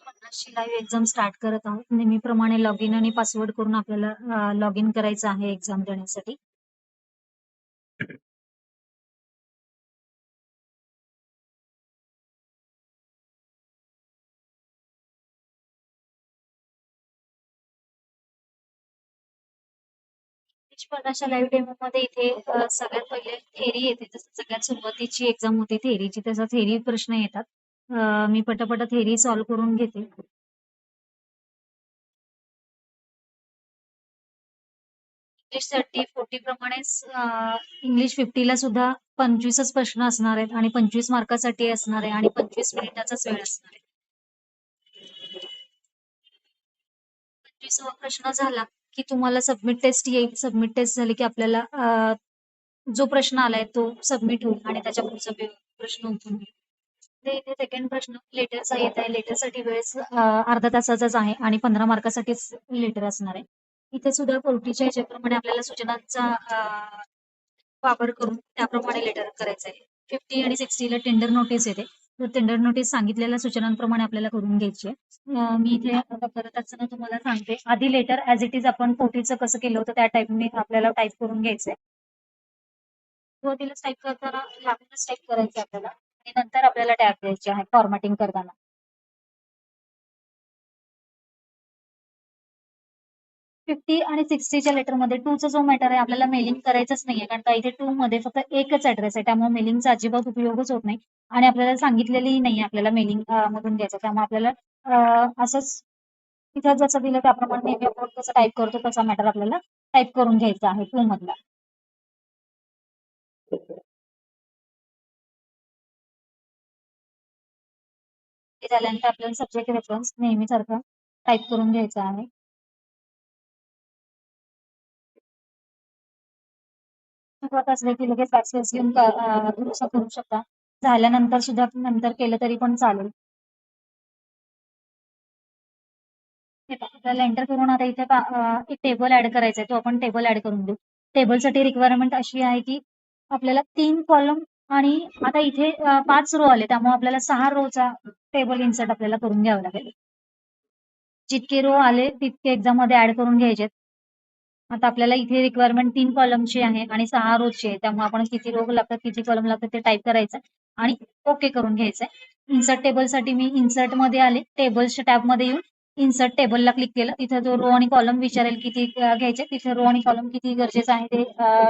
2050 live exam start करत आहोत. नेहमीप्रमाणे लॉग इन आणि पासवर्ड करून आपल्याला लॉग इन करायचं आहे एक्झाम देण्यासाठी. स्पर्धाच्या लाईव्ह डेमो मध्ये इथे सगळ्यात पहिले थेरी येते. जसं सगळ्यात सुरुवातीची एक्झाम होती थेरीची, तसा थेरी प्रश्न येतात. मी पटापट थेरी सॉल्व्ह करून घेते. इंग्लिश 30-40 प्रमाणेच इंग्लिश 50 ला सुद्धा 25च प्रश्न असणार आहेत आणि 25 मार्कासाठी असणार आहे आणि 25 मिनिटाचाच वेळ असणार आहे. 25वा प्रश्न झाला की तुम्हाला सबमिट टेस्ट येईल. सबमिट टेस्ट झाली की आपल्याला जो प्रश्न आलाय तो सबमिट होईल आणि त्याच्या पुढचा प्रश्न उठून येईल. ते इथे सेकंड प्रश्न लेटरचा येत आहे. लेटरसाठी वेळेस अर्धा तासाचाच आहे आणि 15 मार्कासाठीच लेटर असणार आहे. इथे सुद्धा कोर्टीच्या ह्याच्याप्रमाणे आपल्याला सूचनांचा वापर करून त्याप्रमाणे लेटर करायचं आहे. 50 आणि 60 ला टेंडर नोटीस येते. तर टेंडर नोटीस सांगितलेल्या सूचनांप्रमाणे आपल्याला करून घ्यायची आहे. मी इथे आता करत असताना तुम्हाला सांगते. आधी लेटर ऍज इट इज आपण 40चं कसं केलं होतं त्या टाईपने आपल्याला टाईप करून घ्यायचंय. सुरुवातीलाच टाईप करताना लागूनच टाईप करायचं आपल्याला आणि नंतर आपल्याला टॅब द्यायची आहे फॉर्मॅटिंग करताना. 50 आणि 60च्या लेटरमध्ये टूचा जो मॅटर आहे आपल्याला मेलिंग करायचंच नाहीये, कारण का इथे टू मध्ये फक्त एकच ऍड्रेस आहे. त्यामुळे मेलिंगचा अजिबात उपयोगच होत नाही आणि आपल्याला सांगितलेली नाही आपल्याला मेलिंग मधून घ्यायचं. त्यामुळे आपल्याला असंच तिथं जसं दिलं त्याप्रमाणे नेहमी आपण कसं टाईप करतो तसा मॅटर आपल्याला टाईप करून घ्यायचा आहे टू मधला. ते झाल्यानंतर आपल्याला सब्जेक्ट रेफरन्स नेहमीसारखं टाईप करून घ्यायचा आहे. चुकत असले की लगेच बॅकस्पेस घेऊन दुरुस्त करू शकता. झाल्यानंतर सुद्धा नंतर केलं तरी पण चालेल. हे पहा, आपल्याला एंटर करून आता इथे एक टेबल ऍड करायचा आहे. तो आपण टेबल ऍड करून देऊ. टेबलसाठी रिक्वायरमेंट अशी आहे की आपल्याला 3 कॉलम आणि आता इथे 5 रो आले, त्यामुळे आपल्याला 6 रोचा टेबल इन्सर्ट आपल्याला करून घ्यावं लागेल. जितके रो आले तितके एक्झाम मध्ये ऍड करून घ्यायचे. आता आपल्याला इथे रिक्वायरमेंट 3 कॉलमची आहे आणि 6 रोजची आहे. त्यामुळे आपण किती रो लागतात किती कॉलम लागतात ते टाईप करायचं आणि ओके करून घ्यायचंय. इन्सर्ट टेबलसाठी मी इन्सर्ट मध्ये आले. टेबल्सच्या टॅब मध्ये येऊन इन्सर्ट टेबलला क्लिक केलं. तिथे जो रो आणि कॉलम विचारेल किती घ्यायचे, तिथे रो आणि कॉलम किती गरजेचं आहे ते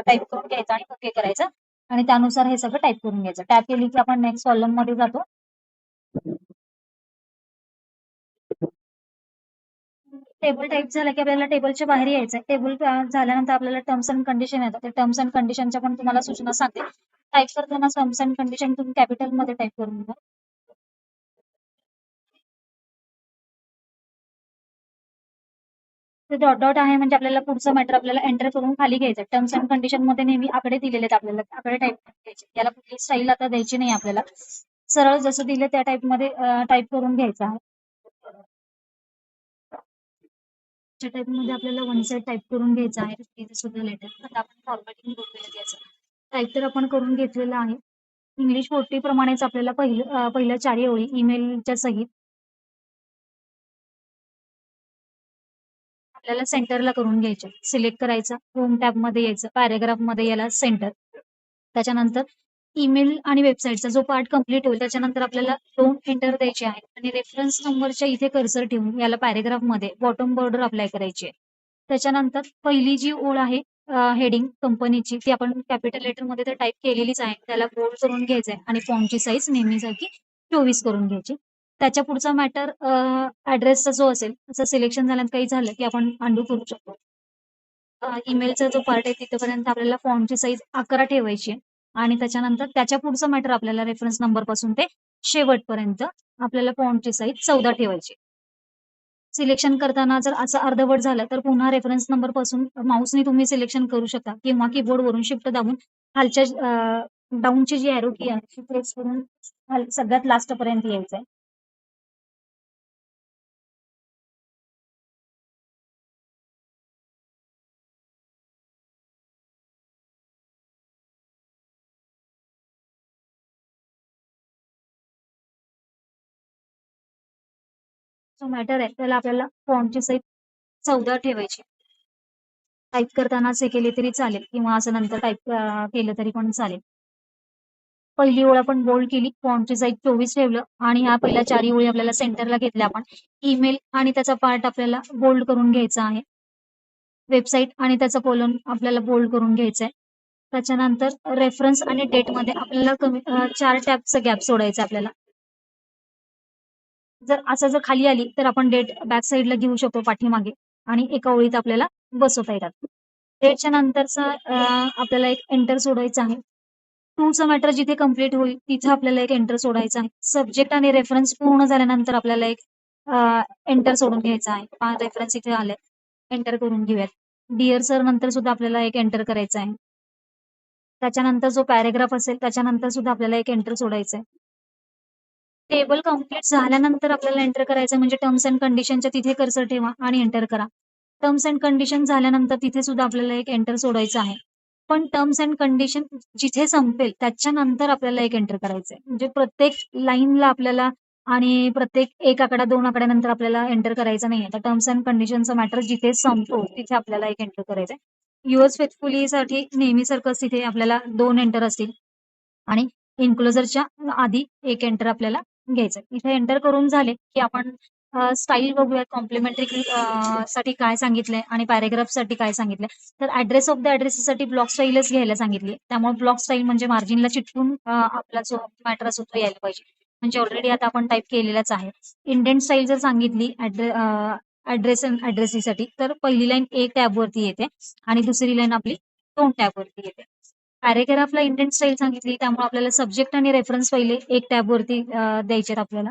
टाईप करून घ्यायचं आणि ओके करायचं आणि त्यानुसार हे सगळं टाईप करून घ्यायचं. टॅप केली की आपण नेक्स्ट कॉलम मध्ये जातो. टेबल टाईप झालं की आपल्याला टेबलच्या बाहेर यायचं आहे. टेबल झाल्यानंतर आपल्याला टर्म्स अँड कंडिशन येतात. ते टर्म्स अँड कंडिशनच्या पण तुम्हाला सूचना सांगते. टाईप करताना टर्म्स अँड कंडिशन तुम्ही कॅपिटल मध्ये टाईप करून घ्या. ते डॉट डॉट आहे म्हणजे आपल्याला पुढचं मॅटर आपल्याला एंटर करून खाली घ्यायचं. टर्म्स अँड कंडिशन मध्ये नेहमी आकडे दिलेले आहेत आपल्याला, आकडे टाईप घ्यायचे. याला कुठली स्टाईल आता द्यायची नाही आपल्याला. सरळ जसं दिलं त्या टाईप मध्ये टाईप करून घ्यायचं आहे. त्या टाईप मध्ये आपल्याला वन साइड टाईप करून घ्यायचं आहे. तिथे सुद्धा लेटर. आता आपण फॉर्मॅटिंग बघूया त्याचं. टाईप तर आपण करून घेतलेलं आहे. इंग्लिश 40 प्रमाणेच आपल्याला पहिल्या 4 ओळी ईमेलच्या सहित आपल्याला सेंटरला करून घ्यायच्या. सिलेक्ट करायचा, होम टॅब मध्ये यायचं, पॅराग्राफ मध्ये याला सेंटर. त्याच्यानंतर ईमेल आणि वेबसाईटचा जो पार्ट कंप्लीट होईल त्याच्यानंतर आपल्याला 2 एंटर द्यायचे आहेत आणि रेफरन्स नंबरच्या इथे कर्सर ठेवून याला पॅराग्राफ मध्ये बॉटम बॉर्डर अप्लाय करायची आहे. त्याच्यानंतर पहिली जी ओळ आहे हेडिंग कंपनीची ती आपण कॅपिटल लेटर मध्ये तर टाईप केलेलीच आहे. त्याला बोल्ड करून घ्यायचंय आणि फॉन्टची साईज नेहमीसारखी 24 करून घ्यायची. त्याच्या पुढचा मॅटर ऍड्रेसचा जो असेल त्याचं सिलेक्शन झाल्यानंतर काही झालं की आपण अंडू करू शकतो. ईमेलचा जो पार्ट आहे तिथपर्यंत आपल्याला फॉन्टची साईज 11 ठेवायची आहे आणि त्याच्यानंतर त्याच्या पुढचं मॅटर आपल्याला रेफरन्स नंबर पासून ते शेवटपर्यंत आपल्याला फॉन्टची साईज 14 ठेवायची. सिलेक्शन करताना जर असं अर्धवट झालं तर पुन्हा रेफरन्स नंबर पासून माऊसने तुम्ही सिलेक्शन करू शकता किंवा कीबोर्ड वरून शिफ्ट दाबून खालच्या डाऊनची जी एरो की आहे ती प्रेस करून सगळ्यात लास्ट पर्यंत यायचंय. जो मॅटर आहे त्याला आपल्याला फॉन्टची साईज 14 ठेवायची. टाईप करताना असे केले तरी चालेल किंवा असं नंतर टाईप केलं तरी पण चालेल. पहिली ओळ आपण बोल्ड केली, फॉन्टची साईज 24 ठेवलं आणि ह्या पहिल्या 4 ओळी आपल्याला सेंटरला घेतल्या आपण. ईमेल आणि त्याचा पार्ट आपल्याला बोल्ड करून घ्यायचा आहे. वेबसाईट आणि त्याचा कोलन आपल्याला बोल्ड करून घ्यायचा आहे. त्याच्यानंतर रेफरन्स आणि डेटमध्ये आपल्याला 4 टॅबचा गॅप सोडायचा आपल्याला. जर खाली आली तर आपण डेट बॅक साईडला घेऊ शकतो पाठीमागे आणि एका ओळीत आपल्याला बसवता येतात. डेटच्या नंतरचा आपल्याला एक एंटर सोडायचा आहे. टूचा मॅटर जिथे कम्प्लीट होईल तिथे आपल्याला एक एंटर सोडायचा आहे. सब्जेक्ट आणि रेफरन्स पूर्ण झाल्यानंतर आपल्याला एक एंटर सोडून घ्यायचा आहे. रेफरन्स इथे आले, एंटर करून घेऊयात. डिअर सर नंतर सुद्धा आपल्याला एक एंटर करायचा आहे. त्याच्यानंतर जो पॅरेग्राफ असेल त्याच्यानंतर सुद्धा आपल्याला एक एंटर सोडायचा आहे. टेबल कम्प्लीट झाल्यानंतर आपल्याला एंटर करायचं म्हणजे टर्म्स अँड कंडिशनच्या तिथे कर्सर ठेवा आणि एंटर करा. टर्म्स अँड कंडिशन झाल्यानंतर तिथे सुद्धा आपल्याला एक एंटर सोडायचं आहे. पण टर्म्स अँड कंडिशन जिथे संपेल त्याच्यानंतर आपल्याला एक एंटर करायचंय. म्हणजे प्रत्येक लाईनला आपल्याला आणि प्रत्येक एक आकडा 2 आकड्यानंतर आपल्याला एंटर करायचं नाहीये. तर टर्म्स अँड कंडिशनचा मॅटर जिथे संपतो तिथे आपल्याला एक एंटर करायचंय. युअर्स फेथफुली साठी नेहमीसारखंच तिथे आपल्याला 2 एंटर असतील आणि इन्क्लोजरच्या आधी एक एंटर आपल्याला घ्यायचं. इथे एंटर करून झाले की आपण स्टाईल बघूया. कॉम्प्लिमेंटरी साठी काय सांगितलंय आणि पॅरेग्राफ साठी काय सांगितलंय. तर ऍड्रेस ऑफ द ऍड्रेससाठी ब्लॉक स्टाईलच घ्यायला सांगितली. त्यामुळे ब्लॉक स्टाईल म्हणजे मार्जिनला चिटकून आपला जो मॅटर असतो तो यायला पाहिजे. म्हणजे ऑलरेडी आता आपण टाईप केलेलाच आहे. इंडेंट स्टाईल जर सांगितली ऍड्रेससाठी तर पहिली लाईन एक टॅब वरती येते आणि दुसरी लाईन आपली 2 टॅब वरती येते. पॅरेग्राफला इंडेंट स्टाईल सांगितली त्यामुळे आपल्याला सब्जेक्ट आणि रेफरन्स पहिले एक टॅब वरती द्यायचे आपल्याला.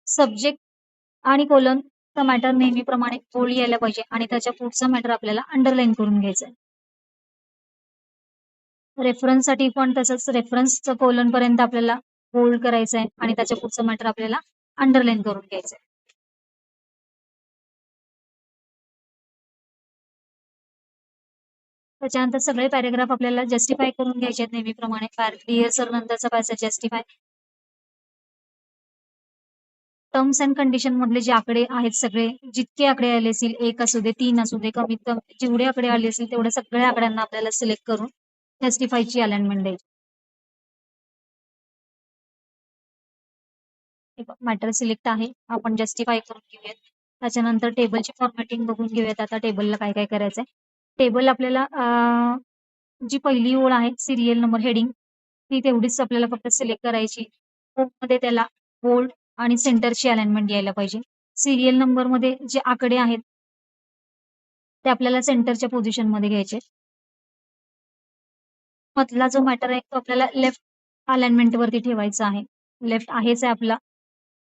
सब्जेक्ट आणि कोलनचा मॅटर नेहमीप्रमाणे बोल्ड यायला पाहिजे आणि त्याच्या पुढचा मॅटर आपल्याला अंडरलाईन करून घ्यायचा आहे. रेफरन्ससाठी पण तसंच रेफरन्सचं कोलन पर्यंत आपल्याला बोल्ड करायचं आहे आणि त्याच्या पुढचं मॅटर आपल्याला अंडरलाईन करून घ्यायचं आहे. त्याच्यानंतर सगळे पॅरेग्राफ आपल्याला जस्टिफाय करून घ्यायचे आहेत नेहमीप्रमाणे. डिअर सर नंतरचा passage justify. Terms and condition मधले जे आकडे आहेत सगळे जितके आकडे आले असतील 1 असू दे 3 असू दे कमीत कमी जेवढे आकडे आले असतील तेवढ्या सगळ्या आकड्यांना आपल्याला सिलेक्ट करून जस्टिफायची अलाइनमेंट द्यायची. मॅटर सिलेक्ट आहे आपण जस्टिफाय करून घेऊयात. त्याच्यानंतर टेबलची फॉर्मॅटिंग बघून घेऊयात. आता टेबलला काय काय करायचंय. टेबल आपल्याला जी पहिली ओळ आहे सिरियल नंबर हेडिंग ती तेवढीच आपल्याला फक्त सिलेक्ट करायची. मध्ये त्याला बोल्ड आणि सेंटरची अलाइनमेंट यायला पाहिजे. सिरियल नंबर मध्ये जे आकडे आहेत ते आपल्याला सेंटरच्या पोझिशन मध्ये घ्यायचे. मधला जो मॅटर आहे तो आपल्याला लेफ्ट अलाइनमेंट वरती ठेवायचा आहे. लेफ्ट आहेच आहे आपला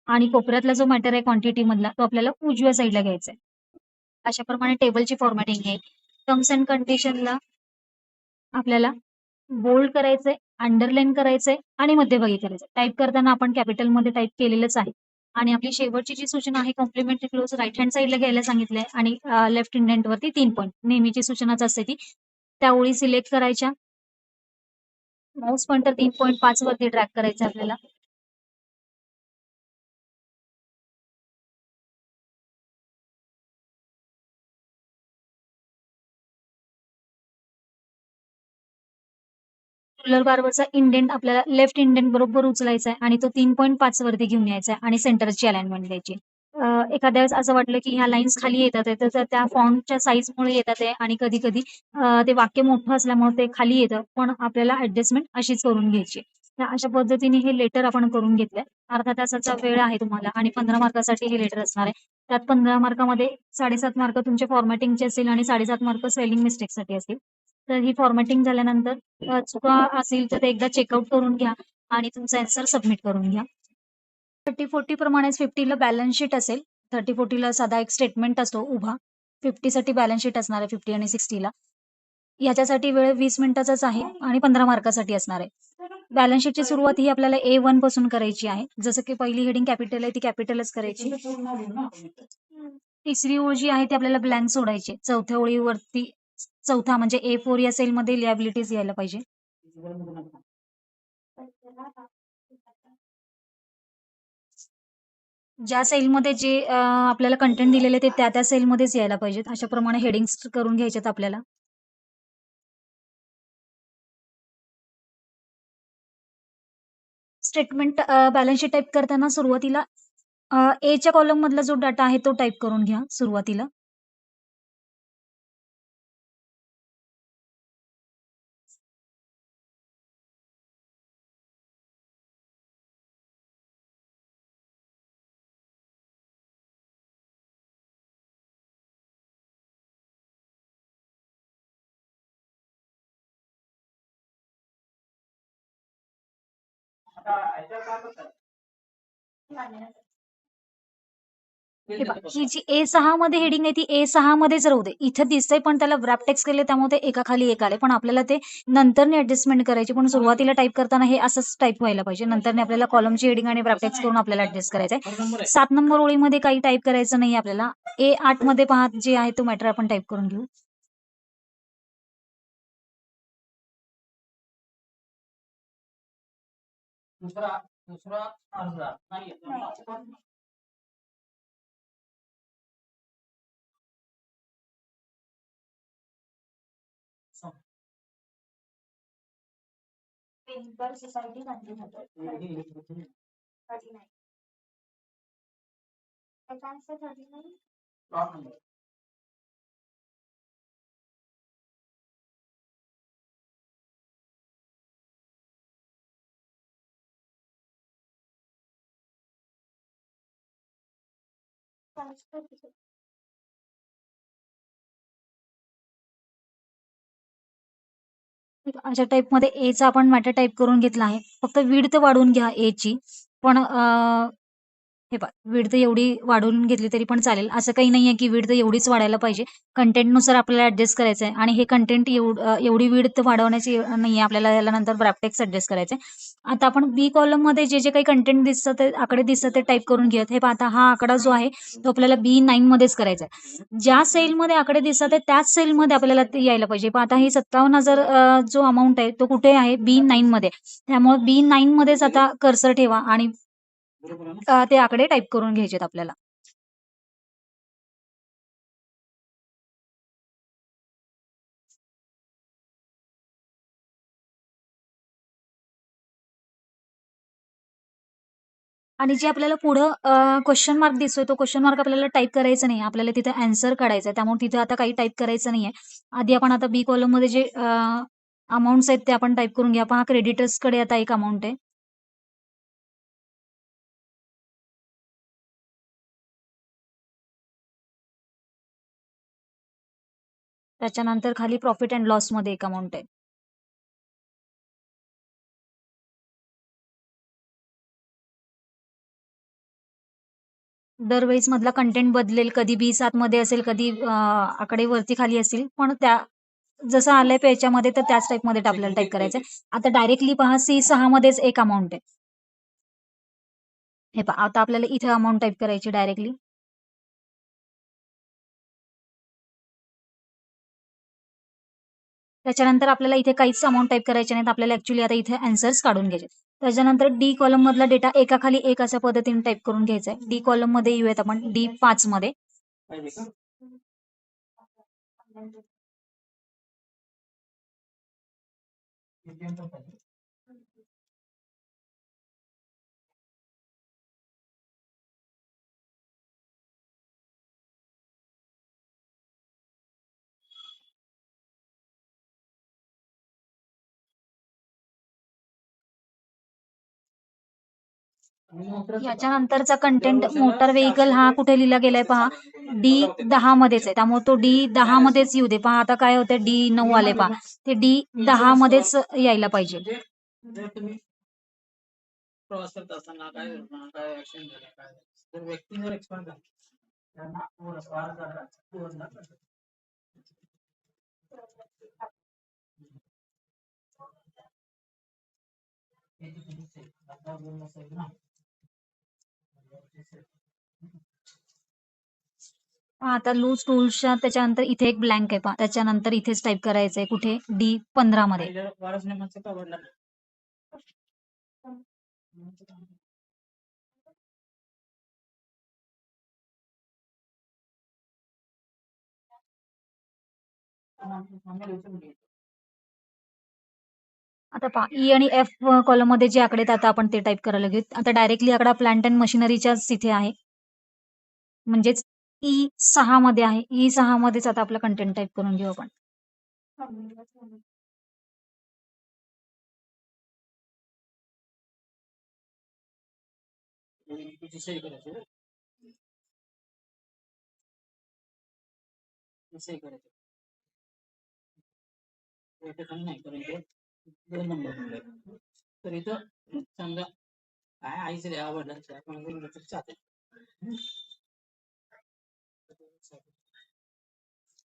आणि कोपऱ्यातला जो मॅटर आहे क्वांटिटी मधला तो आपल्याला उजव्या साईडला घ्यायचा आहे. अशा प्रमाणे टेबलची फॉर्मॅटिंग आहे. टर्म्स अँड कंडिशनला आपल्याला बोल्ड करायचंय, अंडरलाईन करायचंय आणि मध्यभागी करायचंय. टाईप करताना आपण कॅपिटलमध्ये टाईप केलेलंच आहे. आणि आपली शेवटची जी सूचना आहे कॉम्प्लिमेंटरी क्लोज राईट हँड साईडला घ्यायला सांगितलंय आणि लेफ्ट इंडेंट वरती 3 पॉईंट नेहमीची सूचनाच असते ती. त्या ओळी सिलेक्ट करायच्या. माऊस पॉइंटर 3.5 वरती ड्रॅग करायचं आपल्याला. रुलर बारवरचा इंडेंट आपल्याला लेफ्ट इंडेंट बरोबर उचलायचा आहे आणि तो 3.5 वरती घेऊन यायचा आहे आणि सेंटरची अलाइनमेंट द्यायची. एखाद्या वेळेस असं वाटलं की ह्या लाईन्स खाली येतात आहे तर त्या फॉन्टच्या साईजमुळे येतात आहे आणि कधी कधी ते वाक्य मोठं असल्यामुळे ते खाली येतं. पण आपल्याला ऍडजस्टमेंट अशीच करून घ्यायची. तर अशा पद्धतीने हे लेटर आपण करून घेतलंय. अर्धा तासाचा वेळ आहे तुम्हाला आणि 15 मार्कासाठी हे लेटर असणार आहे. त्यात 15 मार्कामध्ये 7.5 मार्क तुमचे फॉर्मॅटिंगचे असतील आणि 7.5 मार्क स्पेलिंग मिस्टेकसाठी असतील. तर ही फॉर्मॅटिंग झाल्यानंतर चुका असेल तर ते एकदा चेकआउट करून घ्या आणि तुमचा आन्सर सबमिट करून घ्या. 30-40 प्रमाणे 50ला बॅलन्स शीट असेल. 30-40ला साधा एक स्टेटमेंट असतो उभा. 50 साठी बॅलन्स शीट असणार आहे 50 आणि 60ला. याच्यासाठी वेळ 20 मिनिटाचाच आहे आणि 15 मार्कासाठी असणार आहे. बॅलन्स शीटची सुरुवात ही आपल्याला A1 पासून करायची आहे. जसं की पहिली हेडिंग कॅपिटल आहे ती कॅपिटलच करायची. तिसरी ओळ जी आहे ती आपल्याला ब्लँक सोडायची. चौथ्या ओळीवरती चौथा म्हणजे A4 या सेल मध्ये लिॲबिलिटीज यायला पाहिजे. ज्या सेलमध्ये जे आपल्याला कंटेंट दिलेले ते त्या सेलमध्येच यायला पाहिजेत. अशा प्रमाणे हेडिंग्स करून घ्यायच्यात आपल्याला. स्टेटमेंट बॅलन्स शीट टाइप करताना सुरुवातीला एच्या कॉलम मधला जो डाटा आहे तो टाइप करून घ्या सुरुवातीला. हे पहा, ही जी A6 मध्ये हेडिंग आहे ती A6 मध्येच राहू दे. इथं दिसतंय पण त्याला व्रॅप टेक्स्ट केले त्यामुळे ते एकाखाली एक आले. पण आपल्याला ते नंतरने ऍडजस्टमेंट करायची. पण सुरुवातीला टाइप करताना हे असंच टाइप व्हायला पाहिजे. नंतरने आपल्याला कॉलमची हेडिंग आणि व्रॅप टेक्स्ट करून आपल्याला ऍडजस्ट करायचंय. 7 नंबर ओळीमध्ये काही टाइप करायचं नाही आपल्याला. A8 मध्ये पहा जे आहे तो मॅटर आपण टाइप करून घेऊ. अशा टाईपमध्ये एचा आपण मॅटर टाइप करून घेतला आहे. फक्त विड्थ वाढवून घ्या एची. पण हे पहा, विड्थ एवढी वाढवून घेतली तरी पण चालेल. असं काही नाहीये की विड्थ एवढीच वाढायला पाहिजे. कंटेंटनुसार आपल्याला ऍडजस्ट करायचं आहे आणि हे कंटेंट एवढी विड्थ वाढवण्याची नाहीये. आपल्याला याला नंतर ब्रॅपटेक्स ऍडजस्ट करायचं आहे. आता आपण बी कॉलम मध्ये जे जे काही कंटेंट दिसतं ते आकडे दिसतं ते टाइप करून घेऊयात. हे पहा, आता हा आकडा जो आहे तो आपल्याला B9 मध्येच करायचा आहे. ज्या सेलमध्ये आकडे दिसतात आहे त्याच सेलमध्ये आपल्याला ते यायला पाहिजे. पण आता ही 57,000 जो अमाऊंट आहे तो कुठे आहे? B9 मध्ये. त्यामुळे B9 मध्येच आता कर्सर ठेवा आणि ते आकडे टाइप करून घ्यायचेत आपल्याला. आणि जे आपल्याला पुढं क्वेश्चन मार्क दिसतोय तो क्वेश्चन मार्क आपल्याला टाइप करायचा नाही. आपल्याला तिथे आन्सर काढायचा आहे. त्यामुळे तिथे आता काही टाइप करायचं नाहीये. आधी आपण आता बी कॉलम मध्ये जे अमाउंट्स आहेत ते आपण टाइप करून घ्या. पहा, क्रेडिटर्स कडे आता एक अमाऊंट आहे. त्याच्यानंतर खाली प्रॉफिट अँड लॉस मध्ये एक अमाऊंट आहे. दरवेळेस मधला कंटेंट बदलेल. कधी B7 मध्ये असेल, कधी आकडे वरती खाली असतील. पण त्या जसं आलंय याच्यामध्ये तर त्याच टाईप मध्ये आपल्याला टाईप करायचंय. आता डायरेक्टली पहा, C6 मध्येच एक अमाऊंट आहे. हे पहा, आता आपल्याला इथे अमाऊंट टाईप करायची डायरेक्टली. त्याच्यानंतर आपल्याला इथे काहीच अमाऊंट टाईप करायचे नाहीत. आपल्याला ऍक्च्युली आता इथे आन्सर्स काढून घ्यायचे. त्याच्यानंतर डी कॉलम मधला डेटा एकाखाली एक अशा पद्धतीने टाईप करून घ्यायचा आहे. डी कॉलम मध्ये येऊयात आपण D5 मध्ये. याच्यानंतरचा कंटेंट मोटार व्हेकल हा कुठे लिहिला गेलाय पहा, D10 मध्येच आहे. त्यामुळे तो D10 मध्येच येऊ दे. पहा आता काय होतं, D9 आले पहा, ते D10 मध्येच यायला पाहिजे. आता लूज टूल्सच्या त्याच्यानंतर इथे एक ब्लँक आहे पहा. त्याच्यानंतर इथेच टाईप करायचंय कुठे? D15 मध्ये. आता पहा ई आणि एफ कॉलम मध्ये जे आकडे आहेत आता आपण ते टाईप करायला घेऊ. आता डायरेक्टली आकडा प्लांट अँड मशिनरीच्याच तिथे आहे. म्हणजेच E6 मध्ये आहे. E6 मध्येच आता आपलं कंटेंट टाईप करून घेऊ आपण.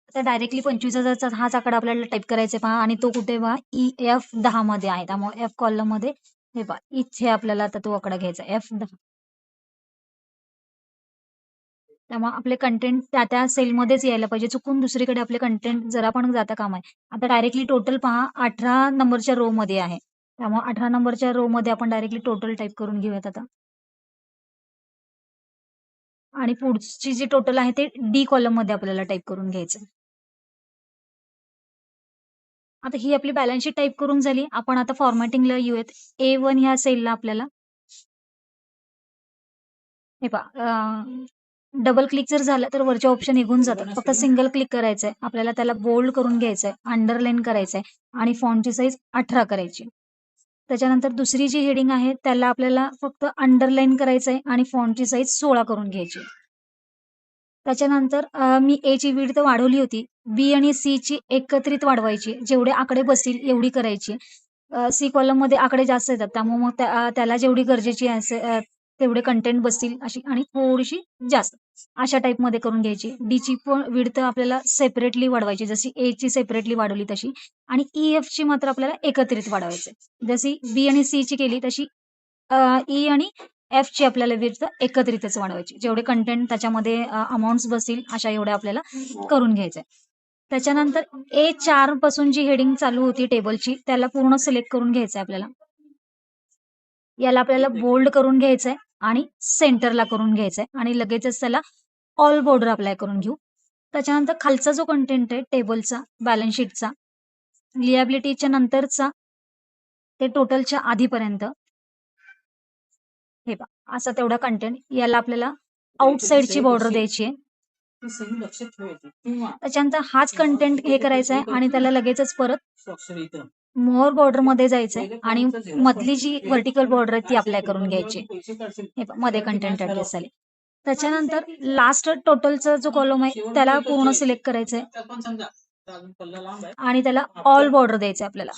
आता डायरेक्टली 25,000चा हाच आकडा आपल्याला टाईप करायचा आहे पहा आणि तो कुठे पहा EF10 मध्ये आहे. त्यामुळे एफ कॉलम मध्ये हे पहा इथे आपल्याला आता तो आकडा घ्यायचा F10. त्यामुळे आपले कंटेंट त्या त्या सेलमध्येच यायला पाहिजे. चुकून दुसरीकडे आपले कंटेंट जरा पण जाता कामा नये. आता डायरेक्टली टोटल पहा 18 नंबरच्या रो मध्ये आहे. त्यामुळे 18 नंबरच्या रो मध्ये आपण डायरेक्टली टोटल टाईप करून घेऊयात आता. आणि पुढची जी टोटल आहे ते डी कॉलम मध्ये आपल्याला टाईप करून घ्यायचं. आता ही आपली बॅलन्स शीट टाईप करून झाली. आपण आता फॉर्मॅटिंगला येऊयात. A1 ह्या सेलला आपल्याला हे पहा डबल क्लिक जर झालं तर वरचे ऑप्शन निघून जातात. फक्त सिंगल क्लिक करायचंय. आपल्याला त्याला बोल्ड करून घ्यायचंय, अंडरलाईन करायचंय आणि फॉन्टची साईज 18 करायची. त्याच्यानंतर दुसरी जी हेडिंग आहे त्याला आपल्याला फक्त अंडरलाईन करायचंय आणि फॉन्टची साईज 16 करून घ्यायची. त्याच्यानंतर मी ए ची विड्थ वाढवली होती. बी आणि सी ची एकत्रित वाढवायची. जेवढे आकडे बसतील एवढी करायची. सी कॉलम मध्ये आकडे जास्त येतात त्यामुळे मग त्याला जेवढी गरजेची आहे तेवढे कंटेंट बसतील अशी आणि थोडीशी जास्त अशा टाईप मध्ये करून घ्यायची. डी ची पण विड्थ आपल्याला सेपरेटली वाढवायची जशी ए ची सेपरेटली वाढवली तशी आणि EF ची मात्र आपल्याला एकत्रित वाढवायची. जशी बी आणि सी ची केली तशी ई आणि एफ ची आपल्याला विड्थ एकत्रितच वाढवायची. जेवढे कंटेंट त्याच्यामध्ये अमाऊंट्स बसतील अशा एवढ्या आपल्याला करून घ्यायचंय. त्याच्यानंतर A4 पासून जी हेडिंग चालू होती टेबलची त्याला पूर्ण सिलेक्ट करून घ्यायचंय आपल्याला. याला आपल्याला बोल्ड करून घ्यायचंय आणि सेंटरला करून घ्यायचंय आणि लगेचच त्याला ऑल बॉर्डर अप्लाय करून घेऊ. त्याच्यानंतर खालचा जो कंटेंट आहे टेबलचा, बॅलन्स शीटचा, लिएबिलिटीच्या नंतरचा ते टोटलच्या आधीपर्यंत हे पहा असा तेवढा कंटेंट याला आपल्याला आउटसाइडची बॉर्डर द्यायची आहे. त्याच्यानंतर हाच कंटेंट हे करायचा आहे आणि त्याला लगेचच परत मोर बॉर्डर मध्ये जायचंय आणि मधली जी व्हर्टिकल बॉर्डर आहे ती अप्लाय करून घ्यायची. हे पहा मध्ये कंटेंट ऍडजस्ट झाले. त्याच्यानंतर लास्ट टोटलचा जो कॉलम आहे त्याला पूर्ण सिलेक्ट करायचंय आणि त्याला ऑल बॉर्डर द्यायचं आपल्याला.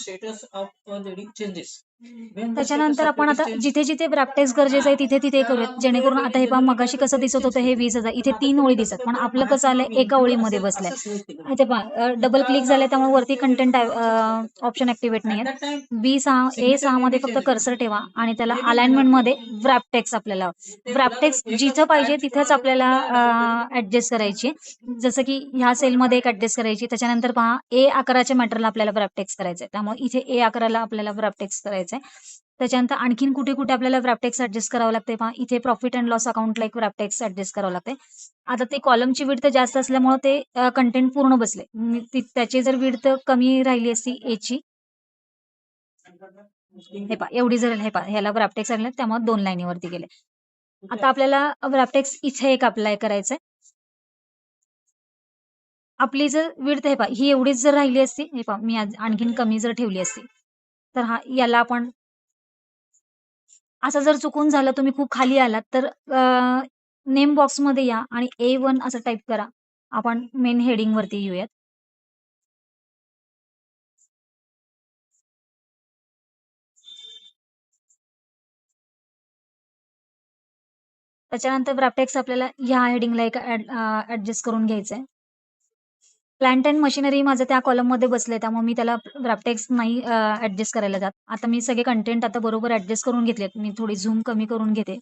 त्याच्यानंतर आपण आता जिथे जिथे ब्रॅपटेक्स गरजेचं आहे तिथे तिथे करूयात जेणेकरून आता हे पहा मगाशी कसं दिसत होतं हे 20,000 इथे 3 ओळी दिसत पण आपलं कसं आलंय एका ओळीमध्ये बसलंय. इथे पहा डबल क्लिक झालंय त्यामुळे वरती कंटेंट ऑप्शन ऍक्टिव्हेट नाही आहे. A6 मध्ये फक्त कर्सर ठेवा आणि त्याला अलाइनमेंट मध्ये ब्रॅपटेक्स आपल्याला ब्रॅपटेक्स जिथं पाहिजे तिथंच आपल्याला ऍडजस्ट करायची. जसं की ह्या सेलमध्ये एक ऍडजस्ट करायची. त्याच्यानंतर पहा A11च्या मॅटरला आपल्याला ब्रॅपटेक्स करायचंय त्यामुळे इथे A11ला आपल्याला ब्रॅपटेक्स करायचंय. त्याच्यानंतर आणखीन कुठे कुठे आपल्याला ब्रॅपटेक्स ऍडजस्ट करावं लागतंय पहा इथे प्रॉफिट अँड लॉस अकाउंटला एक ब्रॅपटेक्स ऍडजस्ट करावं लागतंय. आता ते कॉलमची विड्थ जास्त असल्यामुळे ते कंटेंट पूर्ण बसले. त्याची जर विड्थ कमी राहिली असती एची हे पहा एवढी जर हे पहा ह्याला ब्रॅपटेक्स आले त्यामुळे 2 लाईनीवरती गेले. आता आपल्याला ब्रॅपटेक्स इथे एक अप्लाय करायचंय. आपली जर विड्थ हे पहा ही एवढीच जर राहिली असती हे पहा मी आणखीन कमी जर ठेवली असती तर हा याला आपण असं जर चुकून झालं तुम्ही खूप खाली आलात तर नेम बॉक्समध्ये या आणि A1 असं टाईप करा. आपण मेन हेडिंग वरती येऊयात. त्याच्यानंतर ब्रॅपटेक्स आपल्याला ह्या हेडिंगला एक ऍडजस्ट करून घ्यायचंय. प्लांट अँड मशिनरी माझं त्या कॉलम मध्ये बसलंय त्यामुळे मी त्याला ब्रॅपटेक्स नाही ऍडजस्ट करायला जात. आता मी सगळे कंटेंट आता बरोबर ऍडजस्ट करून घेतलेत. मी थोडी झूम कमी करून घेते.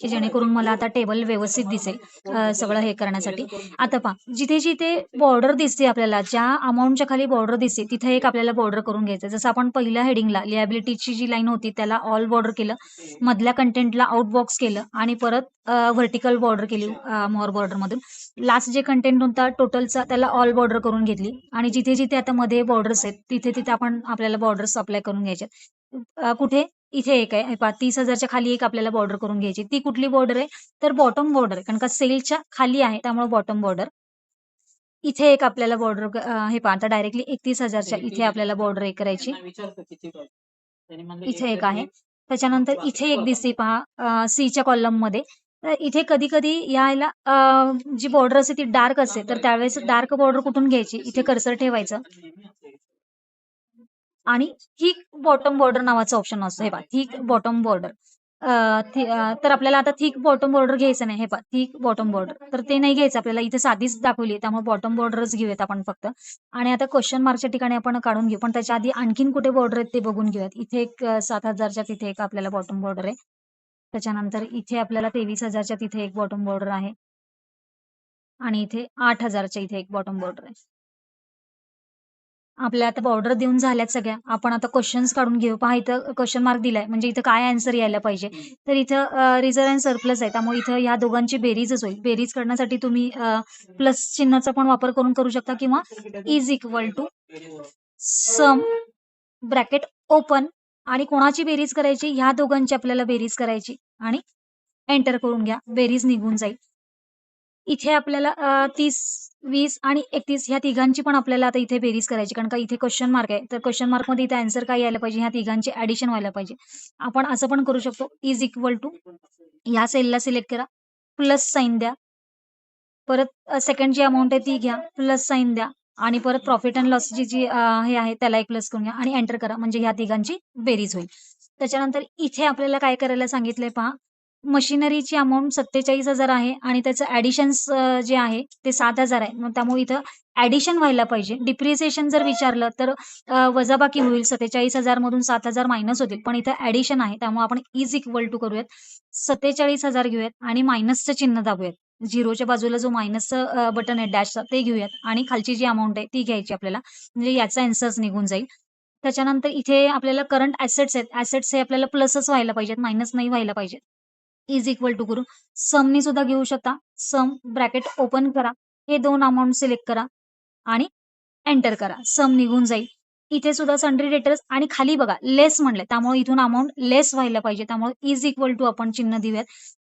की जेणेकरून मला आता टेबल व्यवस्थित दिसेल सगळं हे करण्यासाठी. आता पहा जिथे जिथे बॉर्डर दिसते आपल्याला, ज्या अमाउंटच्या खाली बॉर्डर दिसते तिथे एक आपल्याला बॉर्डर करून घ्यायचं. जसं आपण पहिल्या हेडिंगला लिएबिलिटीची जी लाईन होती त्याला ऑल बॉर्डर केलं, मधल्या कंटेंटला आउट बॉक्स केलं आणि परत व्हर्टिकल बॉर्डर केली मोर बॉर्डर मधून. लास्ट जे कंटेंट होता टोटलचा त्याला ऑल बॉर्डर करून घेतली आणि जिथे जिथे आता मध्ये बॉर्डर्स आहेत तिथे तिथे आपण आपल्याला बॉर्डर्स अप्लाय करून घ्यायचे. कुठे इथे एक आहे हे पहा 30,000च्या खाली एक आपल्याला बॉर्डर करून घ्यायची. ती कुठली बॉर्डर आहे तर बॉटम बॉर्डर आहे, कारण का सेलच्या खाली आहे त्यामुळे बॉटम बॉर्डर. इथे एक आपल्याला बॉर्डर हे पहा आता डायरेक्टली 31,000च्या इथे आपल्याला बॉर्डर एक करायची. इथे एक आहे. त्याच्यानंतर इथे एक दिसते पहा सीच्या कॉलम मध्ये. तर इथे कधी कधी यायला जी बॉर्डर असते ती डार्क असते, तर त्यावेळेस डार्क बॉर्डर कुठून घ्यायची, इथे कर्सर ठेवायचं आणि थिक बॉटम बॉर्डर नावाचा ऑप्शन असतो. हे पहा थिक बॉटम बॉर्डर. तर आपल्याला आता थिक बॉटम बॉर्डर घ्यायचं नाही. हे पहा थिक बॉटम बॉर्डर तर ते नाही घ्यायचं आपल्याला, इथे साधीच दाखवली त्यामुळे बॉटम बॉर्डरच घेऊयात आपण फक्त. आणि आता क्वेश्चन मार्कच्या ठिकाणी आपण काढून घेऊ, पण त्याच्या आधी आणखीन कुठे बॉर्डर आहेत ते बघून घेऊयात. इथे एक 7,000च्या तिथे एक आपल्याला बॉटम बॉर्डर आहे. त्याच्यानंतर इथे आपल्याला 23,000च्या तिथे एक बॉटम बॉर्डर आहे आणि इथे 8,000च्या इथे एक बॉटम बॉर्डर आहे. आपल्या आता बॉर्डर देऊन झाल्यात सगळ्या. आपण आता क्वेश्चन्स काढून घेऊ. पहा इथं क्वेश्चन मार्क दिलाय म्हणजे इथं काय आन्सर यायला पाहिजे. तर इथं रिझर्व अँड सरप्लस आहे त्यामुळे इथं ह्या दोघांची बेरीजच होईल. बेरीज करण्यासाठी तुम्ही प्लस चिन्हाचा पण वापर करू शकता किंवा is equal to sum bracket open आणि कोणाची बेरीज करायची, ह्या दोघांची आपल्याला बेरीज करायची आणि एंटर करून घ्या. बेरीज निघून जाईल. इथे आपल्याला 30, 20 आणि 31 ह्या तिघांची पण आपल्याला आता इथे बेरीज करायची, कारण का इथे क्वेश्चन मार्क आहे. तर क्वेश्चन मार्क मध्ये इथे आन्सर काय यायला पाहिजे, ह्या तिघांची ऍडिशन व्हायला पाहिजे. आपण असं पण करू शकतो, इज इक्वल टू ह्या सेलला सिलेक्ट करा, प्लस साईन द्या, परत सेकंड जी अमाऊंट आहे ती घ्या, प्लस साईन द्या आणि परत प्रॉफिट अँड लॉसची जी हे आहे त्याला एक प्लस करून घ्या आणि एंटर करा, म्हणजे ह्या तिघांची बेरीज होईल. त्याच्यानंतर इथे आपल्याला काय करायला सांगितलंय पहा, मशिनरीची अमाऊंट 47,000 आहे आणि त्याचं ऍडिशन्स जे आहे ते 7,000 आहे. मग त्यामुळे इथं ऍडिशन व्हायला पाहिजे. डिप्रिसिएशन जर विचारलं तर वजाबाकी होईल, 47,000 मधून 7,000 मायनस होतील, पण इथं ऍडिशन आहे त्यामुळे आपण इज इक्वल टू करूयात. 47,000 घेऊयात आणि मायनसचं चिन्ह दाबूयात. झिरोच्या बाजूला जो मायनसचं बटन आहे डॅशचं ते घेऊयात आणि खालची जी अमाऊंट आहे ती घ्यायची आपल्याला, म्हणजे याचा आन्सर्स निघून जाईल. त्याच्यानंतर इथे आपल्याला करंट ऍसेट्स आहेत. ऍसेट्स हे आपल्याला प्लसच व्हायला पाहिजेत, मायनस नाही व्हायला पाहिजे. इज इक्वल टू करू समनी सुद्धा घेऊ शकता. सम ब्रॅकेट ओपन करा, हे दोन अमाऊंट सिलेक्ट करा आणि एंटर करा. सम निघून जाईल. इथे सुद्धा सन्ड्री डेटर्स आणि खाली बघा लेस म्हणले त्यामुळे इथून अमाऊंट लेस व्हायला पाहिजे, त्यामुळे इज इक्वल टू आपण चिन्ह देऊयात.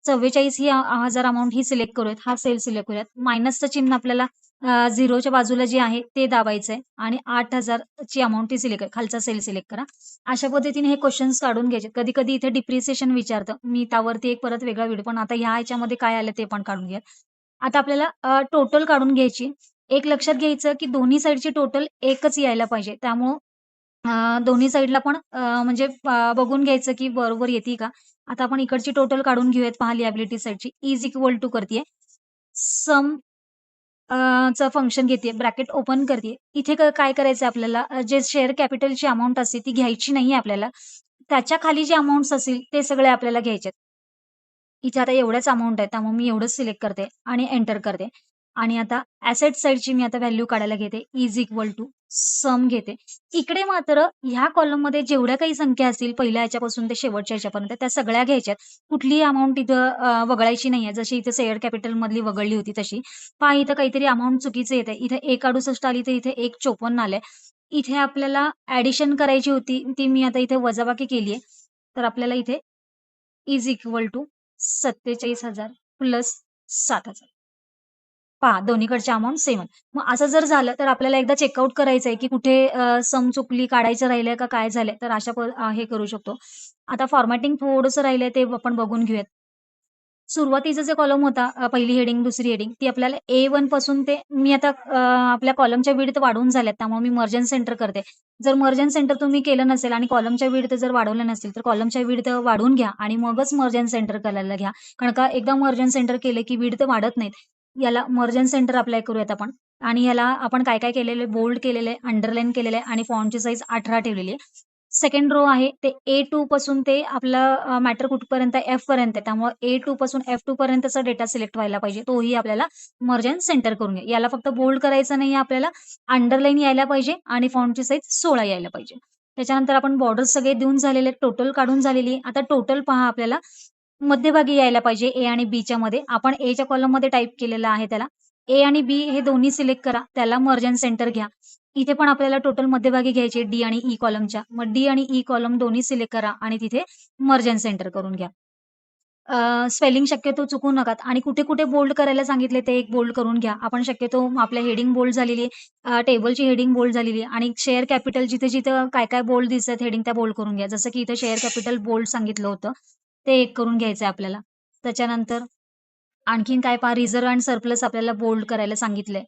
44 ही हजार अमाऊंट ही सिलेक्ट करूयात, हा सेल सिलेक्ट करूयात. मायनसचं चिन्ह आपल्याला झिरोच्या बाजूला जे आहे ते दाबायचंय आणि 8,000 ची अमाऊंट ती सिलेक्ट खालचा सेल सिलेक्ट करा. अशा पद्धतीने हे क्वेश्चन्स काढून घ्यायचे. कधी कधी इथे डिप्रिसिएशन विचारतं, मी त्यावरती एक परत वेगळा व्हिडिओ, पण आता ह्या ह्याच्यामध्ये काय आलं ते पण काढून घ्या. आता आपल्याला टोटल काढून घ्यायची. एक लक्षात घ्यायचं की दोन्ही साईडची टोटल एकच यायला पाहिजे, त्यामुळं दोन्ही साईडला पण म्हणजे बघून घ्यायचं की बरोबर येते का. आता आपण इकडची टोटल काढून घेऊयात. पहा लिएबिलिटी साईडची इज इक्वल टू करते सम चं फंक्शन घेते, ब्रॅकेट ओपन करते. इथे काय करायचं आपल्याला, जे शेअर कॅपिटलची अमाऊंट असते ती घ्यायची नाही आपल्याला, त्याच्या खाली जे अमाऊंट्स असतील ते सगळे आपल्याला घ्यायचे. इथे आता एवढ्याच अमाउंट आहे त्यामुळे मी एवढंच सिलेक्ट करते आणि एंटर करते. आणि आता ऍसेट साईडची मी आता व्हॅल्यू काढायला घेते, इज इक्वल टू सम घेते. इकडे मात्र ह्या कॉलम मध्ये जेवढ्या काही संख्या असतील पहिल्या ह्याच्यापासून ते शेवटच्या ह्याच्यापर्यंत त्या सगळ्या घ्यायच्यात. कुठलीही अमाऊंट इथं वगळायची नाहीये, जशी इथे शेअर कॅपिटल मधली वगळली होती तशी. पहा इथं काहीतरी अमाऊंट चुकीचं येते. इथे 168 आली तर इथे 154 आलंय. इथे आपल्याला ऍडिशन करायची होती ती मी आता इथे वजाबाकी केलीये. तर आपल्याला इथे इज इक्वल टू 47,000 प्लस 7,000. पहा दोन्हीकडचे अमाउंट सेम आहे. मग असं जर झालं तर आपल्याला एकदा चेकआउट करायचंय की कुठे सम चुकली, काढायचं राहिलंय का काय झालंय, तर अशा हे करू शकतो. आता फॉर्मॅटिंग थोडंसं राहिलंय ते आपण बघून घेऊयात. सुरुवातीचा जे कॉलम होता पहिली हेडिंग दुसरी हेडिंग ती आपल्याला A1 पासून ते मी आता आपल्या कॉलमच्या विड्थ वाढवून झाल्यात त्यामुळे मी मर्जन सेंटर करते. जर मर्जन सेंटर तुम्ही केलं नसेल आणि कॉलमच्या विड्थ जर वाढवलं नसेल तर कॉलमच्या विड्थ वाढवून घ्या आणि मगच मर्जन सेंटर करायला घ्या, कारण का एकदा मर्जन सेंटर केले की विड्थ वाढत नाहीत. याला मर्जन सेंटर अप्लाय करूयात आपण. आणि याला आपण काय काय केलेलं, बोल्ड केलेलं आहे, अंडरलाईन केलेलं आहे आणि फॉन्टची साईज 18 ठेवलेली आहे. सेकंड रो आहे ते A2 पासून ते आपलं मॅटर कुठपर्यंत F पर्यंत आहे. त्यामुळे A2 पासून F2 पर्यंतचा डेटा सिलेक्ट व्हायला पाहिजे. तोही आपल्याला मर्ज अँड सेंटर करून घ्या. याला फक्त बोल्ड करायचं नाहीये आपल्याला, अंडरलाईन यायला पाहिजे आणि फॉन्टची साईज 16 यायला पाहिजे. त्याच्यानंतर आपण बॉर्डर्स सगळे देऊन झालेले, टोटल काढून झालेली आहे. आता टोटल पहा आपल्याला मध्यभागी यायला पाहिजे A आणि Bच्या मध्ये. आपण Aच्या कॉलममध्ये टाइप केलेलं आहे त्याला. A आणि B हे दोन्ही सिलेक्ट करा. त्याला मर्ज अँड सेंटर घ्या. इथे पण आपल्याला टोटल मध्यभागी घ्यायचे D आणि E कॉलमच्या. मग D आणि E कॉलम दोन्ही सिलेक्ट करा आणि तिथे मर्ज अँड सेंटर करून घ्या. स्पेलिंग शक्यतो चुकवू नकात आणि कुठे-कुठे बोल्ड करायला सांगितले ते एक बोल्ड करून घ्या. आपण शक्यतो आपल्या हेडिंग बोल्ड झालेली आहे, टेबलची हेडिंग बोल्ड झालेली आहे आणि शेअर कॅपिटल जिथे-जिथं काय-काय बोल्ड दिसतात हेडिंग त्या बोल्ड करून घ्या. जसं की इथं शेअर कॅपिटल बोल्ड सांगितलं होतं, ते एक करून घ्यायचंय आपल्याला. त्याच्यानंतर आणखीन काय पहा रिझर्व्ह एंड सरप्लस आपल्याला बोल्ड करायला सांगितलंय.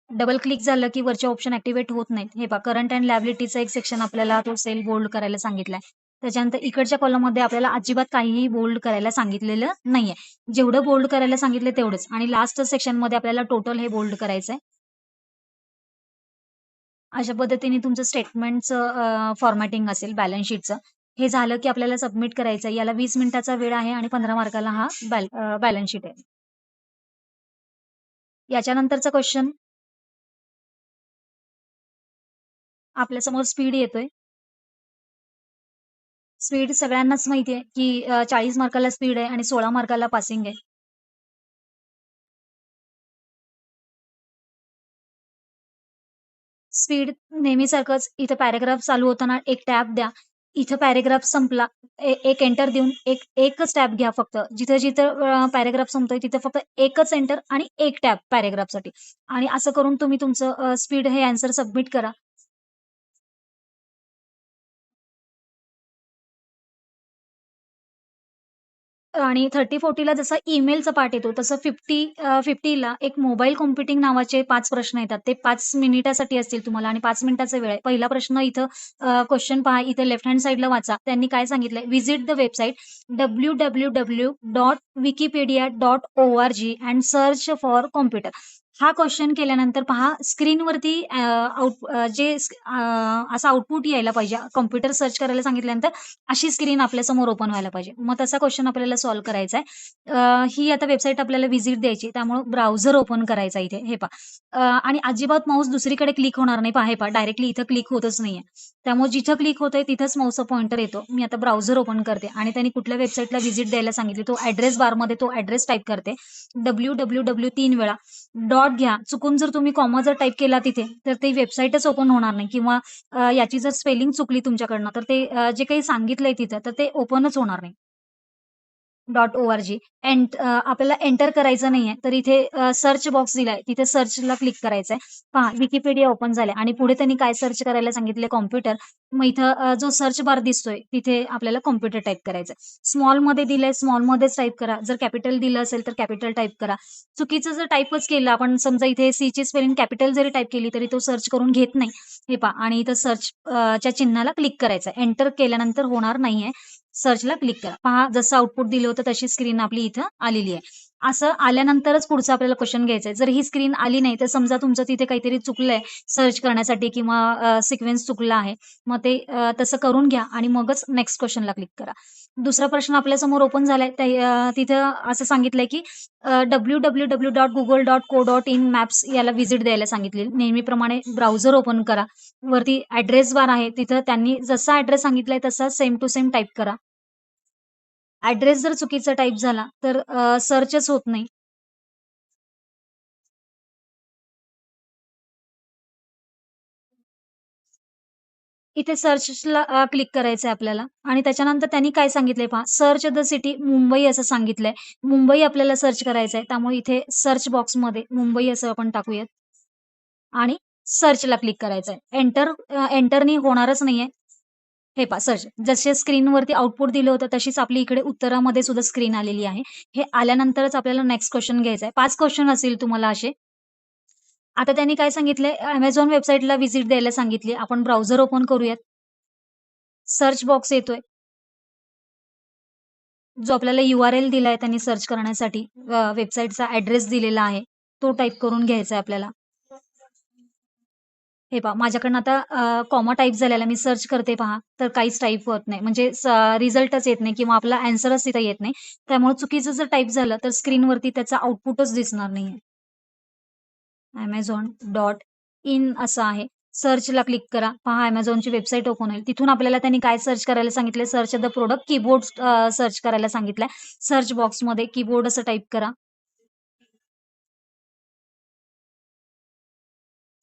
डबल क्लिक झालं की वरचे ऑप्शन ॲक्टिव्हेट होत नाहीत. हे पहा करंट अँड लायबिलिटीचा एक सेक्शन आपल्याला तो सेल बोल्ड करायला सांगितलाय. त्याच्यानंतर इकडच्या कॉलममध्ये आपल्याला अजिबात काहीही बोल्ड करायला सांगितलेलं नाहीये. जेवढं बोल्ड करायला सांगितलं तेवढंच आणि लास्ट सेक्शनमध्ये आपल्याला टोटल हे बोल्ड करायचंय. अशा पद्धतीने तुमचं स्टेटमेंटचं फॉर्मॅटिंग असेल बॅलन्स शीटचं. हे झालं की आपल्याला सबमिट करायचं आहे. याला 20 मिनिटाचा वेळ आहे आणि 15 मार्काला हा बॅलन्स शीट आहे. याच्यानंतरचा क्वेश्चन आपल्यासमोर स्पीड येतोय. स्पीड सगळ्यांनाच माहिती आहे, की 40 मार्काला स्पीड आहे आणि 16 मार्काला पासिंग आहे. स्पीड नेहमीसारखंच इथं पॅराग्राफ चालू होताना एक टॅब द्या. इथं पॅराग्राफ संपला, एक एंटर देऊन एकच टॅब घ्या फक्त. जिथं-जिथं पॅराग्राफ संपतोय तिथं फक्त एकच एंटर आणि एक टॅब पॅराग्राफसाठी आणि असं करून तुम्ही तुमचं स्पीड हे ॲन्सर सबमिट करा. आणि 30-40ला जसा ईमेलचा पार्ट येतो, तसं 50ला एक मोबाईल कॉम्प्युटिंग नावाचे 5 प्रश्न येतात. ते 5 मिनिटासाठी असतील तुम्हाला आणि 5 मिनिटाचा वेळ आहे. पहिला प्रश्न इथं क्वेशन पहा, इथे लेफ्ट हँड साइडला वाचा. त्यांनी काय सांगितलंय, visit the website www.wikipedia.org and search for computer. हा क्वेशन केल्यानंतर पहा स्क्रीनवरती असं आउटपुट यायला पाहिजे. कॉम्प्युटर सर्च करायला सांगितल्यानंतर अशी स्क्रीन आपल्यासमोर ओपन व्हायला पाहिजे. मग तसा क्वेशन आपल्याला सॉल्व्ह करायचा आहे. ही आता वेबसाईट आपल्याला व्हिजिट द्यायची. त्यामुळे ब्राउझर ओपन करायचा इथे. हे पहा आणि अजिबात माऊस दुसरीकडे क्लिक होणार नाही. पहा, हे पहा डायरेक्टली इथं क्लिक होतच नाहीये. त्यामुळे जिथं क्लिक होतंय तिथंच माऊसचा पॉइंटर येतो. मी आता ब्राउझर ओपन करते आणि त्यांनी कुठल्या वेबसाईटला व्हिजिट द्यायला सांगितली, तो ॲड्रेस बारमध्ये तो ॲड्रेस टाइप करते. www 3 वेळा डॉट घ्या. चुकून जर तुम्ही कॉमा जर टाइप केला तिथे, तर ती वेबसाईटच ओपन होणार नाही किंवा याची जर स्पेलिंग चुकली तुमच्याकडनं, तर ते जे काही सांगितलंय तिथं, तर ते ओपनच होणार नाही. .org आपल्याला एंटर करायचं नाहीये, तर इथे सर्च बॉक्स दिलाय, तिथे सर्चला क्लिक करायचंय. पहा विकिपीडिया ओपन झालंय आणि पुढे त्यांनी काय सर्च करायला सांगितलंय कॉम्प्युटर. मग इथं जो सर्च बार दिसतोय, तिथे आपल्याला कॉम्प्युटर टाइप करायचंय. स्मॉलमध्ये दिलंय, स्मॉलमध्येच टाइप करा. जर कॅपिटल दिलं असेल, तर कॅपिटल टाइप करा. चुकीचं जर टाइपच केलं आपण, समजा इथे सीची स्पेलिंग कॅपिटल जरी टाइप केली, तरी तो सर्च करून घेत नाही. हे पहा आणि इथं सर्च च्या चिन्हाला क्लिक करायचं. एंटर केल्यानंतर होणार नाहीये. सर्चला क्लिक करा. पहा जसं आउटपुट दिलं होतं तशी स्क्रीन आपली इथं आलेली आहे. असं आल्यानंतरच पुढचा आपल्याला क्वेशन घ्यायचा आहे. जर ही स्क्रीन आली नाही, तर समजा तुमचं तिथे काहीतरी चुकलंय सर्च करण्यासाठी किंवा सिक्वेन्स चुकला आहे. मग ते तसं करून घ्या आणि मगच नेक्स्ट क्वेशनला क्लिक करा. दुसरा प्रश्न आपल्यासमोर ओपन झालाय. तिथं असं सांगितलंय की www.google.co.in मॅप्स याला व्हिजिट द्यायला सांगितली. नेहमीप्रमाणे ब्राउझर ओपन करा. वरती ॲड्रेस बार आहे. तिथं त्यांनी जसा ॲड्रेस सांगितलाय तसा सेम टू सेम टाइप करा. ॲड्रेस जर चुकीचा टाइप झाला, तर सर्चच होत नाही. इथे सर्चला क्लिक करायचंय आपल्याला आणि त्याच्यानंतर त्यांनी काय सांगितलंय पहा, सर्च द सिटी मुंबई असं सांगितलंय. मुंबई आपल्याला सर्च करायचंय. त्यामुळे इथे सर्च बॉक्समध्ये मुंबई असं आपण टाकूयात आणि सर्चला क्लिक करायचंय. एंटरनी होणारच नाहीये. हे पहा सर्च. जसे स्क्रीनवरती आउटपुट दिलं होतं, तशीच आपली इकडे उत्तरामध्ये सुद्धा स्क्रीन आलेली आहे. हे आल्यानंतरच आपल्याला नेक्स्ट क्वेशन घ्यायचा आहे. 5 क्वेशन असतील तुम्हाला असे. आता त्यांनी काय सांगितलंय, Amazon वेबसाईटला व्हिजिट द्यायला सांगितली. आपण ब्राउझर ओपन करूयात. सर्च बॉक्स येतोय. जो आपल्याला URL दिलाय त्यांनी सर्च करण्यासाठी, वेबसाईटचा ॲड्रेस दिलेला आहे. तो टाइप करून घ्यायचा आहे आपल्याला. हे पहा माझ्याकडनं आता कॉमा टाइप झालेला मी सर्च करते पहा, तर काहीच टाइप होत नाही. म्हणजे रिझल्टच येत नाही किंवा आपला ॲन्सरच तिथं येत नाही. त्यामुळे चुकीचं जर टाइप झालं तर स्क्रीनवरती त्याचा आउटपुटच दिसणार नाहीये. Amazon.in असं आहे. सर्चला क्लिक करा. पहा Amazonची वेबसाईट ओपन होईल. तिथून आपल्याला त्यांनी काय सर्च करायला सांगितलंय, search the product keyboard search करायला सांगितलंय. सर्च बॉक्समध्ये कीबोर्ड असं टाइप करा.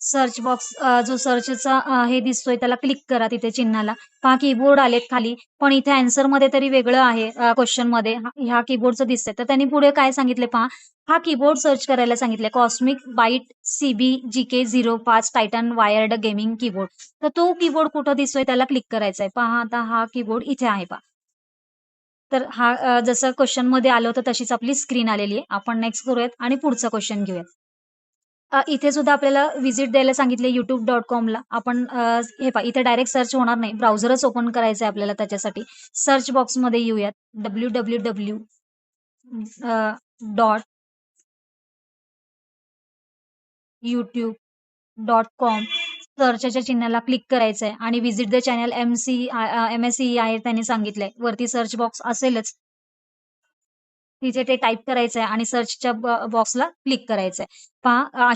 सर्च बॉक्स जो सर्चचा हे दिसतोय त्याला क्लिक करा तिथे चिन्हाला. पहा कीबोर्ड आलेत खाली, पण इथे आन्सरमध्ये तरी वेगळं आहे क्वेश्चनमध्ये ह्या कीबोर्डचं दिसतंय. तर त्यांनी पुढे काय सांगितलंय पहा, हा कीबोर्ड सर्च करायला सांगितलंय. Cosmic Byte CB GK 05 Titan wired gaming keyboard. तर तो कीबोर्ड कुठं दिसतोय त्याला क्लिक करायचा आहे. पहा आता हा कीबोर्ड इथे आहे पहा. तर हा जसं क्वेश्चनमध्ये आलं होतं तशीच आपली स्क्रीन आलेली आहे. आपण नेक्स्ट करूयात आणि पुढचा क्वेश्चन घेऊयात. इथे सुद्धा आपल्याला व्हिजिट द्यायला सांगितले youtube.comला. आपण हे पहा इथे डायरेक्ट सर्च होणार नाही. ब्राउझरच ओपन करायचं आहे आपल्याला त्याच्यासाठी. सर्च बॉक्समध्ये येऊयात. www डॉट youtube.com सर्चच्या चिन्हाला क्लिक करायचं आहे आणि व्हिजिट द चॅनल MSCI आहे त्यांनी सांगितलंय. वरती सर्च बॉक्स असेलच. तिथे ते टाइप करायचं आहे आणि सर्चच्या बॉक्सला क्लिक करायचं आहे. पहा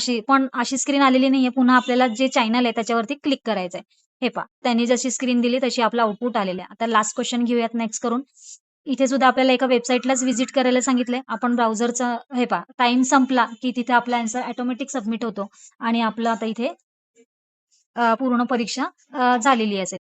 अशी स्क्रीन आलेली नाहीये. पुन्हा आपल्याला जे चॅनल आहे त्याच्यावरती क्लिक करायचं आहे. हे पहा त्यांनी जशी स्क्रीन दिली तशी आपला आउटपुट आलेलं आहे. आता लास्ट क्वेश्चन घेऊयात नेक्स्ट करून. इथे सुद्धा आपल्याला एका वेबसाईटलाच व्हिजिट करायला सांगितलंय. आपण ब्राउझरचा हे पहा टाईम संपला की तिथे आपला आन्सर ऑटोमॅटिक सबमिट होतो आणि आपलं आता इथे पूर्ण परीक्षा झालेली असेल.